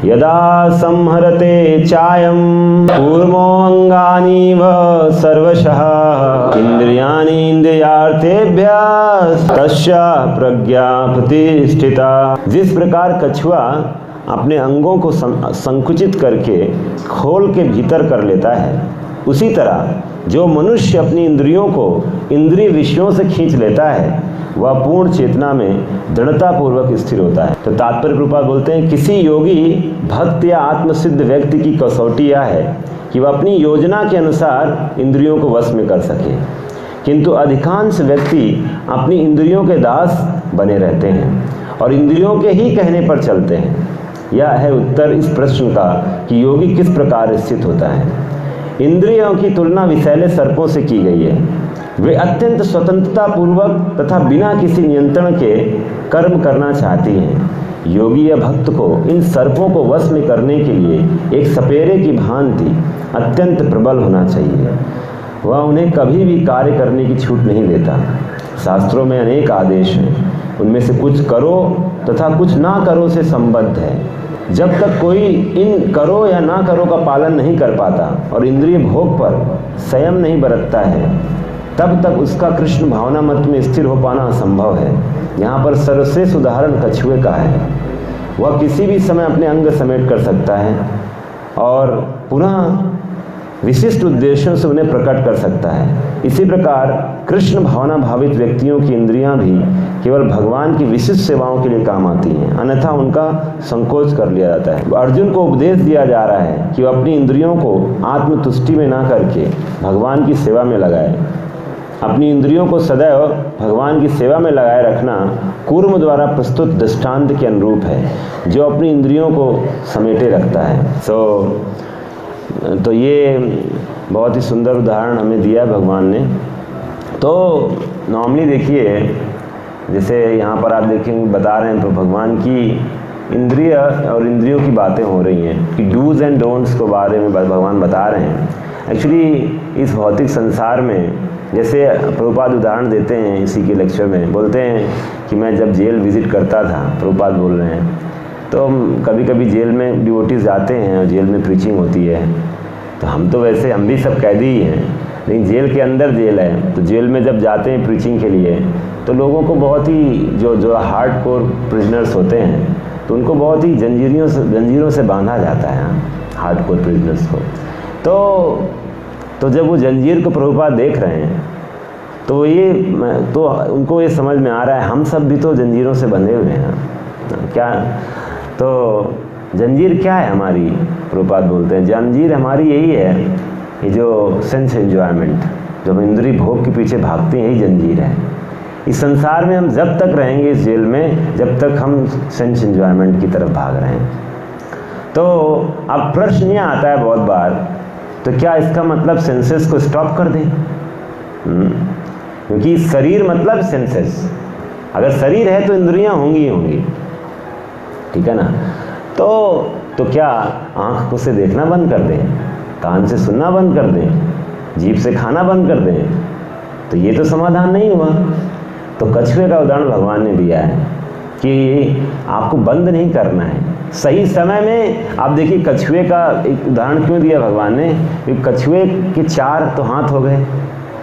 यदा संहरते चायं कूर्मोऽङ्गानीव सर्वशः इंद्रियाणि इंद्रियार्थेभ्यः तस्य प्रज्ञा प्रतिष्ठिता। जिस प्रकार कछुआ अपने अंगों को संकुचित करके खोल के भीतर कर लेता है, उसी तरह जो मनुष्य अपनी इंद्रियों को इंद्रिय विषयों से खींच लेता है वह पूर्ण चेतना में दृढ़तापूर्वक स्थिर होता है। तो तात्पर्य प्रभुपाद बोलते हैं, किसी योगी भक्त या आत्मसिद्ध व्यक्ति की कसौटी यह है कि वह अपनी योजना के अनुसार इंद्रियों को वश में कर सके, किंतु अधिकांश व्यक्ति अपनी इंद्रियों के दास बने रहते हैं और इंद्रियों के ही कहने पर चलते हैं। यह है उत्तर इस प्रश्न का कि योगी किस प्रकार स्थित होता है। इंद्रियों की तुलना विषैले सर्पों से की गई है। वे अत्यंत स्वतंत्रता पूर्वक तथा बिना किसी नियंत्रण के कर्म करना चाहती हैं। योगी या भक्त को इन सर्पों को वश में करने के लिए एक सपेरे की भांति अत्यंत प्रबल होना चाहिए। वह उन्हें कभी भी कार्य करने की छूट नहीं देता। शास्त्रों में अनेक आदेश हैं, उनमें से कुछ करो तथा कुछ ना करो से संबद्ध है। जब तक कोई इन करो या ना करो का पालन नहीं कर पाता और इंद्रिय भोग पर संयम नहीं बरतता है, तब तक उसका कृष्ण भावना मत में स्थिर हो पाना असंभव है। यहाँ पर सर्वश्रेष्ठ उदाहरण कछुए का है। वह किसी भी समय अपने अंग समेट कर सकता है और पुनः विशिष्ट उद्देश्यों से उन्हें प्रकट कर सकता है। इसी प्रकार कृष्ण भावना भावित व्यक्तियों की इंद्रियां भी केवल भगवान की विशिष्ट सेवाओं के लिए काम आती हैं, अन्यथा उनका संकोच कर लिया जाता है। अर्जुन को उपदेश दिया जा रहा है कि वह अपनी इंद्रियों को आत्मतुष्टि में ना करके भगवान की सेवा में लगाए। अपनी इंद्रियों को सदैव भगवान की सेवा में लगाए रखना कूर्म द्वारा प्रस्तुत दृष्टांत के अनुरूप है, जो अपनी इंद्रियों को समेटे रखता है। तो ये बहुत ही सुंदर उदाहरण हमें दिया भगवान ने। तो नॉर्मली देखिए, जैसे यहाँ पर आप देखेंगे बता रहे हैं तो भगवान की इंद्रिय और इंद्रियों की बातें हो रही हैं कि डूज एंड डोंट्स के बारे में भगवान बता रहे हैं। एक्चुअली इस भौतिक संसार में, जैसे प्रभुपाद उदाहरण देते हैं इसी के लेक्चर में, बोलते हैं कि मैं जब जेल विज़िट करता था, प्रभुपाद बोल रहे हैं, तो कभी कभी जेल में डिवोटीज जाते हैं और जेल में प्रीचिंग होती है। तो हम तो वैसे हम भी सब कैदी ही हैं, लेकिन जेल के अंदर जेल है, तो जेल में जब जाते हैं प्रीचिंग के लिए तो लोगों को बहुत ही जो हार्डकोर प्रिजनर्स होते हैं तो उनको बहुत ही जंजीरों से बांधा जाता है, हार्डकोर प्रिजनर्स को। तो जब वो जंजीर को प्रभुपाद देख रहे हैं तो उनको ये समझ में आ रहा है हम सब भी तो जंजीरों से बंधे हुए हैं क्या। तो जंजीर क्या है हमारी, प्रभुपाद बोलते हैं जंजीर हमारी यही है, ये जो सेंस एंजॉयमेंट, जब इंद्रिय भोग के पीछे भागते हैं, यही जंजीर है। इस संसार में हम जब तक रहेंगे इस जेल में, जब तक हम सेंस एंजॉयमेंट की तरफ भाग रहे हैं। तो अब प्रश्न यह आता है बहुत बार, तो क्या इसका मतलब सेंसेस को स्टॉप कर दें? क्योंकि शरीर मतलब सेंसेस, अगर शरीर है तो इंद्रियां होंगी ही होंगी, ठीक है ना। तो क्या आँख से देखना बंद कर दें, कान से सुनना बंद कर दें, जीभ से खाना बंद कर दें? तो ये तो समाधान नहीं हुआ। तो कछुए का उदाहरण भगवान ने दिया है कि आपको बंद नहीं करना है, सही समय में। आप देखिए कछुए का एक उदाहरण क्यों दिया भगवान ने, कि कछुए के 4 तो हाथ हो गए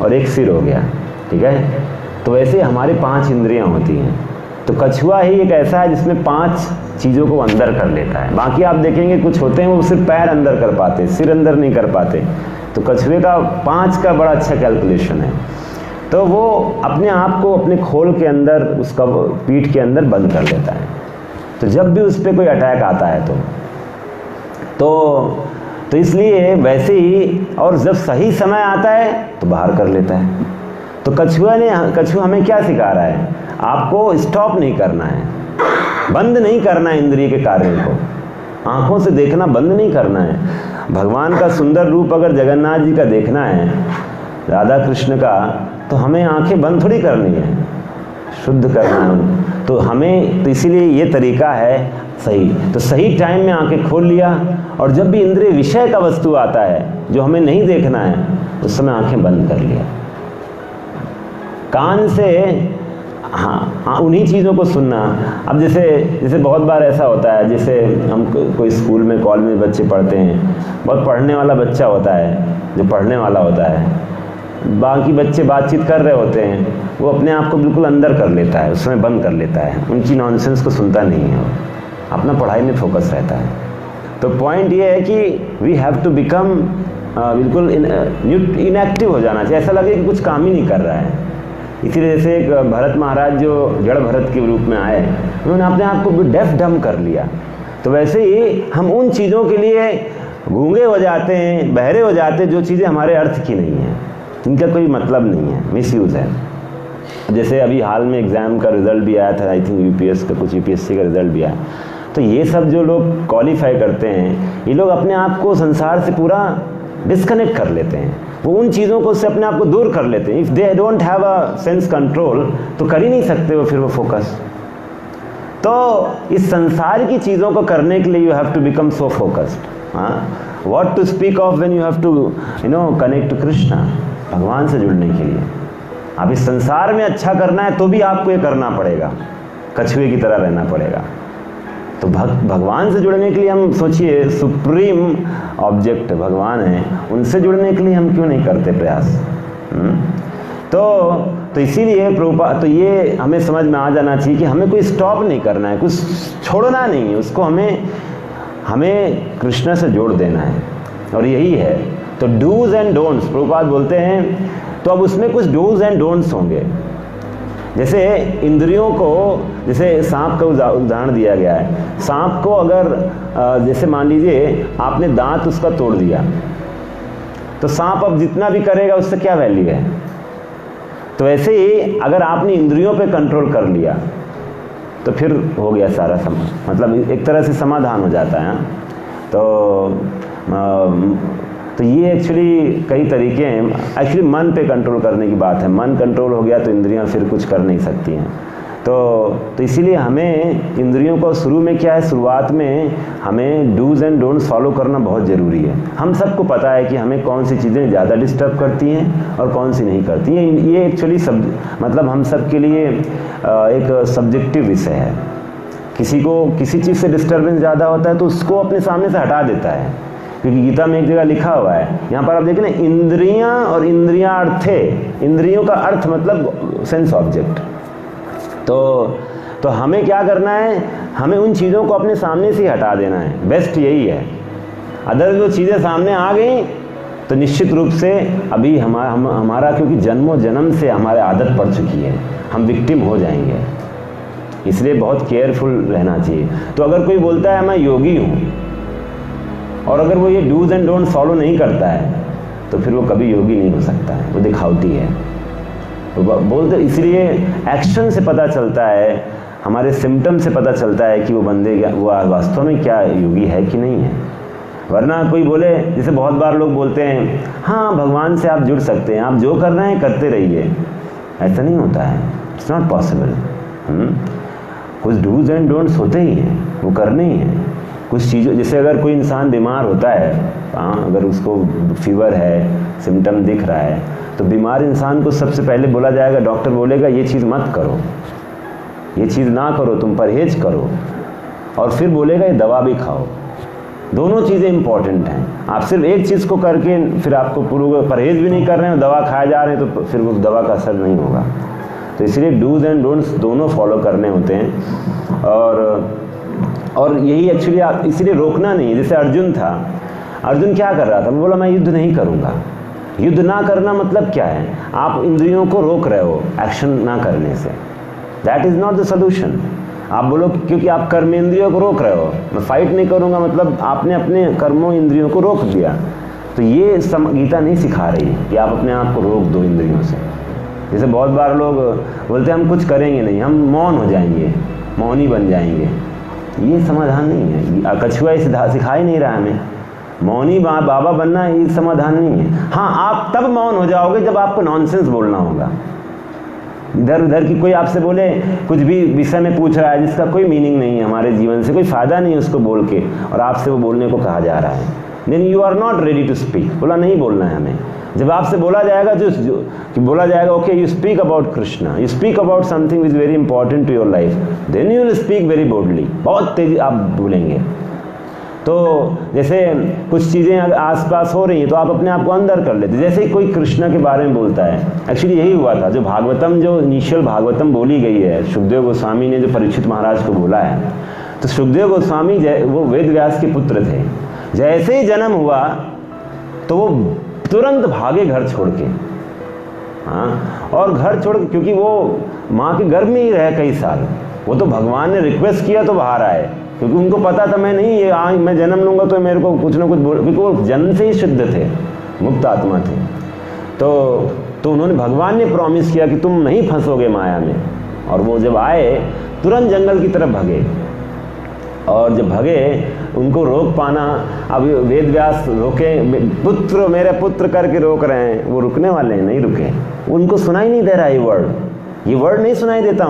और 1 सिर हो गया, ठीक है। तो वैसे हमारी 5 इंद्रियां होती हैं, तो कछुआ ही एक ऐसा है जिसमें 5 चीज़ों को अंदर कर लेता है। बाकी आप देखेंगे कुछ होते हैं वो सिर्फ पैर अंदर कर पाते, सिर अंदर नहीं कर पाते। तो कछुए का 5 का बड़ा अच्छा कैलकुलेशन है। तो वो अपने आप को अपने खोल के अंदर, उसका पीठ के अंदर बंद कर लेता है। तो जब भी उस पर कोई अटैक आता है तो इसलिए वैसे ही, और जब सही समय आता है तो बाहर कर लेता है। तो कछुआ हमें क्या सिखा रहा है, आपको स्टॉप नहीं करना है, बंद नहीं करना है इंद्रिय के कार्यों को, आंखों से देखना बंद नहीं करना है। भगवान का सुंदर रूप अगर जगन्नाथ जी का देखना है, राधा कृष्ण का, तो हमें आंखें बंद थोड़ी करनी है, शुद्ध करना है। तो इसीलिए ये तरीका है सही। तो सही टाइम में आंखें खोल लिया, और जब भी इंद्रिय विषय का वस्तु आता है जो हमें नहीं देखना है, उस समय आंखें बंद कर लिया। कान से हाँ, उन्हीं चीज़ों को सुनना। अब जैसे बहुत बार ऐसा होता है, जैसे हम कोई स्कूल में कॉलेज में बच्चे पढ़ते हैं, बहुत पढ़ने वाला बच्चा होता है, जो पढ़ने वाला होता है, बाकी बच्चे बातचीत कर रहे होते हैं, वो अपने आप को बिल्कुल अंदर कर लेता है, उसमें बंद कर लेता है, उनकी नॉनसेंस को सुनता नहीं है, अपना पढ़ाई में फोकस रहता है। तो पॉइंट ये है कि वी हैव टू बिकम बिल्कुल इनएक्टिव हो जाना चाहिए, ऐसा लगे कि कुछ काम ही नहीं कर रहा है। इसीलिए जैसे एक भरत महाराज जो जड़ भरत के रूप में आए, उन्होंने अपने आप को डेफ डम कर लिया। तो वैसे ही हम उन चीज़ों के लिए गूंगे हो जाते हैं, बहरे हो जाते हैं, जो चीज़ें हमारे अर्थ की नहीं हैं, इनका कोई मतलब नहीं है, मिसयूज़ है। जैसे अभी हाल में एग्ज़ाम का रिज़ल्ट भी आया था, आई थिंक यूपीएस का, कुछ यूपीएससी का रिज़ल्ट भी आया। तो ये सब जो लोग क्वालिफाई करते हैं, ये लोग अपने आप को संसार से पूरा डिस्कनेक्ट कर लेते हैं, वो उन चीज़ों को से अपने आप को दूर कर लेते हैं। If they don't have a sense control, तो कर ही नहीं सकते वो फिर वो फोकस। तो इस संसार की चीज़ों को करने के लिए you have to become so focused. What to speak of when you have to connect to Krishna, भगवान से जुड़ने के लिए। अब इस संसार में अच्छा करना है तो भी आपको ये करना पड़ेगा, कछुए की तरह रहना पड़ेगा। तो भगवान से जुड़ने के लिए हम सोचिए, सुप्रीम ऑब्जेक्ट भगवान है, उनसे जुड़ने के लिए हम क्यों नहीं करते प्रयास? तो इसीलिए प्रभुपाद, तो ये हमें समझ में आ जाना चाहिए कि हमें कोई स्टॉप नहीं करना है, कुछ छोड़ना नहीं है, उसको हमें कृष्ण से जोड़ देना है, और यही है। तो डूज एंड डोंट्स प्रभुपाद बोलते हैं, तो अब उसमें कुछ डूज एंड डोंट्स होंगे। जैसे इंद्रियों को, जैसे सांप का उदाहरण दिया गया है, सांप को अगर जैसे मान लीजिए आपने दांत उसका तोड़ दिया, तो सांप अब जितना भी करेगा उससे क्या वैल्यू है? तो ऐसे ही अगर आपने इंद्रियों पे कंट्रोल कर लिया तो फिर हो गया सारा मतलब एक तरह से समाधान हो जाता है। तो ये एक्चुअली कई तरीके हैं। एक्चुअली मन पे कंट्रोल करने की बात है, मन कंट्रोल हो गया तो इंद्रियां फिर कुछ कर नहीं सकती हैं। तो इसीलिए हमें इंद्रियों को शुरू में क्या है, शुरुआत में हमें डूज एंड डोंट्स फॉलो करना बहुत ज़रूरी है। हम सबको पता है कि हमें कौन सी चीज़ें ज़्यादा डिस्टर्ब करती हैं और कौन सी नहीं करती हैं। ये एक्चुअली मतलब हम सब के लिए एक सब्जेक्टिव विषय है। किसी को किसी चीज़ से डिस्टर्बेंस ज़्यादा होता है तो उसको अपने सामने से हटा देता है, क्योंकि गीता में एक जगह लिखा हुआ है, यहाँ पर आप देखें ना, इंद्रियां और इंद्रियार्थे, इंद्रियों का अर्थ मतलब सेंस ऑब्जेक्ट। तो हमें क्या करना है, हमें उन चीज़ों को अपने सामने से हटा देना है, बेस्ट यही है। अदर जो चीज़ें सामने आ गई तो निश्चित रूप से अभी हमारा क्योंकि जन्मों जन्म से हमारे आदत पड़ चुकी है, हम विक्टिम हो जाएंगे, इसलिए बहुत केयरफुल रहना चाहिए। तो अगर कोई बोलता है मैं योगी हूँ और अगर वो ये डूज एंड डोंट फॉलो नहीं करता है तो फिर वो कभी योगी नहीं हो सकता है, वो दिखावटी है। तो बोलते, इसलिए एक्शन से पता चलता है, हमारे सिम्टम से पता चलता है कि वो बंदे वो वास्तव में क्या योगी है कि नहीं है। वरना कोई बोले, जैसे बहुत बार लोग बोलते हैं हाँ भगवान से आप जुड़ सकते हैं, आप जो कर रहे हैं करते रहिए, ऐसा नहीं होता है, इट्स नॉट पॉसिबल। कुछ डूज एंड डोंट्स होते ही हैं, वो करने ही हैं। कुछ चीज़ों, जैसे अगर कोई इंसान बीमार होता है, अगर उसको फीवर है, सिम्टम दिख रहा है, तो बीमार इंसान को सबसे पहले बोला जाएगा, डॉक्टर बोलेगा ये चीज़ मत करो, ये चीज़ ना करो, तुम परहेज करो, और फिर बोलेगा ये दवा भी खाओ। दोनों चीज़ें इंपॉर्टेंट हैं। आप सिर्फ एक चीज़ को करके फिर आपको पूरा परहेज भी नहीं कर रहे हैं, दवा खाए जा रहे हैं, तो फिर उस दवा का असर नहीं होगा। तो इसलिए डूज एंड डोंट्स दोनों फॉलो करने होते हैं। और यही एक्चुअली इसलिए रोकना नहीं है। जैसे अर्जुन था, अर्जुन क्या कर रहा था, वो बोला मैं युद्ध नहीं करूँगा। युद्ध ना करना मतलब क्या है, आप इंद्रियों को रोक रहे हो एक्शन ना करने से, that is not the solution. आप बोलो क्योंकि आप कर्म इंद्रियों को रोक रहे हो, मैं फाइट नहीं करूँगा, मतलब आपने अपने कर्मों इंद्रियों को रोक दिया। तो ये गीता नहीं सिखा रही कि आप अपने आप को रोक दो इंद्रियों से। जैसे बहुत बार लोग बोलते हैं हम कुछ करेंगे नहीं, हम मौन हो जाएंगे, मौनी बन जाएंगे। ये समाधान नहीं है, कछुआ इसे सिखा ही नहीं रहा हमें। मौनी बाबा बनना ये समाधान नहीं है। हाँ, आप तब मौन हो जाओगे जब आपको नॉनसेंस बोलना होगा। इधर उधर की कोई आपसे बोले, कुछ भी विषय में पूछ रहा है जिसका कोई मीनिंग नहीं है, हमारे जीवन से कोई फ़ायदा नहीं है उसको बोल के, और आपसे वो बोलने को कहा जा रहा है, then you are not ready to speak. बोला नहीं बोलना है हमें। जब आपसे बोला जाएगा कि बोला जाएगा okay you speak about Krishna, you speak about something is very important to your life, then you will speak very boldly, बहुत तेजी आप बोलेंगे। तो जैसे कुछ चीज़ें अगर आसपास हो रही हैं तो आप अपने आप को अंदर कर लेते, जैसे ही कोई कृष्णा के बारे में बोलता है। एक्चुअली यही हुआ था, जो भागवतम, जो इनिशियल भागवतम बोली गई है, सुखदेव गोस्वामी ने जो परीक्षित महाराज को बोला है, तो सुखदेव गोस्वामी वो वेद व्यास के पुत्र थे। जैसे ही जन्म हुआ तो वो तुरंत भागे घर छोड़ के, हाँ, और घर छोड़ के, क्योंकि वो माँ के गर्भ में ही रहे कई साल। वो तो भगवान ने रिक्वेस्ट किया तो बाहर आए, क्योंकि उनको पता था मैं नहीं, ये आज मैं जन्म लूँगा तो मेरे को कुछ ना कुछ बोल, क्योंकि वो जन्म से ही शुद्ध थे, मुक्त आत्मा थे। तो उन्होंने, भगवान ने प्रॉमिस किया कि तुम नहीं फंसोगे माया में। और वो जब आए तुरंत जंगल की तरफ भगे, और जब भगे उनको रोक पाना, अब वेद व्यास रोके, पुत्र मेरे पुत्र करके रोक रहे हैं, वो रुकने वाले हैं, नहीं रुके। उनको सुनाई नहीं दे रहा ये वर्ड नहीं सुनाई देता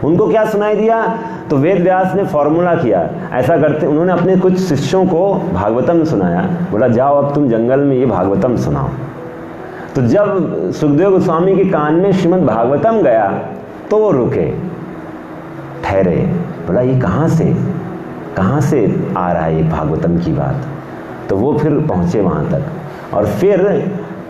उनको क्या सुनाई दिया? तो वेद व्यास ने फॉर्मूला किया, ऐसा करते उन्होंने अपने कुछ शिष्यों को भागवतम सुनाया, बोला जाओ अब तुम जंगल में ये भागवतम सुनाओ। तो जब सुखदेव गोस्वामी के कान में श्रीमद् भागवतम गया तो वो रुके, ठहरे, बोला ये कहाँ से आ रहा है ये भागवतम की बात। तो वो फिर पहुँचे वहाँ तक, और फिर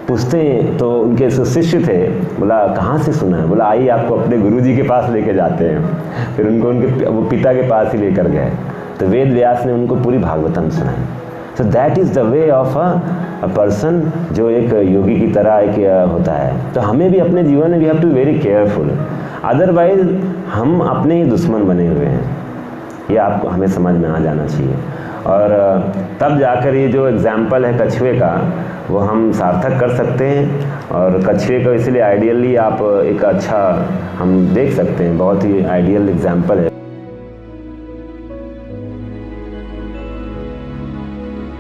पूछते हैं, तो उनके शिष्य थे, बोला कहाँ से सुना है? बोला आइए आपको अपने गुरुजी के पास लेके जाते हैं। फिर उनके वो पिता के पास ही लेकर गए, तो वेद व्यास ने उनको पूरी भागवतम सुनाई। So that is the way of a person, जो एक योगी की तरह एक होता है। तो हमें भी अपने जीवन में we have to be very careful, otherwise हम अपने ही दुश्मन बने हुए हैं। ये आपको हमें समझ में आ जाना चाहिए। और तब जाकर ये जो एग्जाम्पल है कछुए का, वो हम सार्थक कर सकते हैं। और कछुए को इसलिए आइडियली आप एक अच्छा हम देख सकते हैं, बहुत ही आइडियल एग्जाम्पल है।